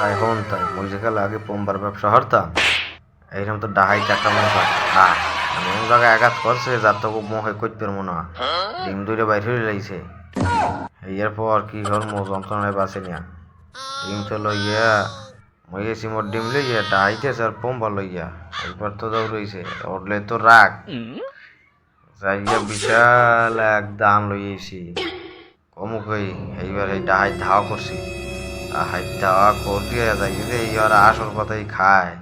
এখন তাই মুই যেখানে আগে পোমবার ব্যবসা হরতাম এইরকম তো ডাহাই টাকা মনে এমন জায়গায় আঘাত করছে যার তো মোহে করতে পারবো না ডিম দুইটা বাইর হয়ে লাইছে এর পর কি ধর্ম যন্ত্রণায় বাঁচে না ডিম তো লইয়া মই গেছি মোর ডিম লইয়া ডাহাইতেছে আর পোমবা লইয়া এইবার তো দৌড়ইছে উঠলে তো রাগ যাইয়া বিশাল এক দান লইয়েছি কমুক হই এইবার এই ডাহাই ধাওয়া করছি হাই ধাওয়া করিয়া যাই এইবার আসল কথাই খায়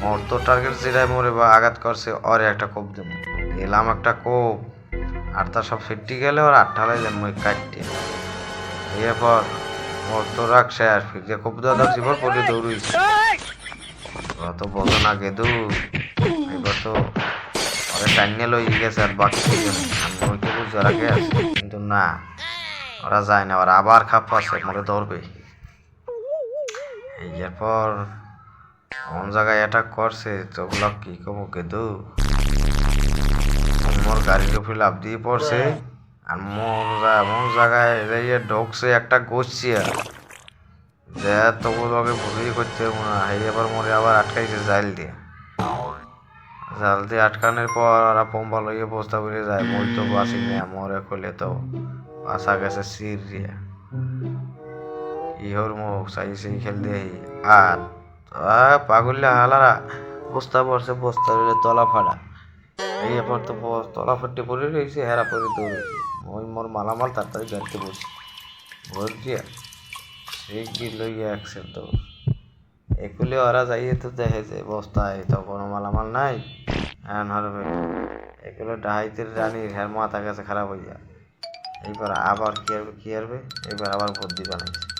মোর তো টার্গেট যেটাই মরে বা আঘাত করছে ওরে একটা কোপ দেবো এলাম একটা কোপ আর তার সব ফিরটি গেলে ওর আটটা লাইলেন মই কাটতে এরপর মোর তো রাখ শেষ ফিরতে কোপ দেওয়া ধরছি পর পরে দৌড়ইছি ওরা তো বলো না গেদু এবার তো ওরা টাইনে লই গেছে আর বাকি থেকে আমি ওইকে বুঝছি ওরা গেছে কিন্তু না ওরা যায় না ওরা আবার খাপ পাচ্ছে মরে ধরবে এরপর কোন জায়গায় অ্যাটাক করছে চোখলাপ কি কমু কেদু মোর গাড়ির উপরে লাভ দিয়ে পড়ছে আর মোর এমন জায়গায় এড়িয়ে ঢুকছে একটা গোছিয়া যে তবু তোকে ভুলিয়ে করতে মনে হয় এবার মরে আবার আটকাইছে জাল দিয়ে আটকানোর পর ওরা পোম্বা লইয়ে বস্তা করে যায় মই তো বাসি না মরে করলে তো বাসা গেছে সিরিয়া ইহর মুখ চাই সেই খেল দিয়ে আর পাগলিয়া হালারা বস্তা পড়ছে বস্তা তলা ফাড়া এই এরপর তো তলা ফাটতে পড়ে রয়েছে হেরা পরে দৌড়েছে ওই মোর মালামাল তাড়াতাড়ি গাড়িতে বসে ভোর দিয়া সে কি লইয়া একসের দৌড় এগুলি ওরা যাইয়ে তো দেখে যে বস্তায় তো কোনো মালামাল নাই এখন হরবে এগুলো ডাহাইতের রানীর হ্যার মাথা কাছে খারাপ হইয়া এইবার আবার কি হারবে এবার আবার ভোট দিবা নাইছে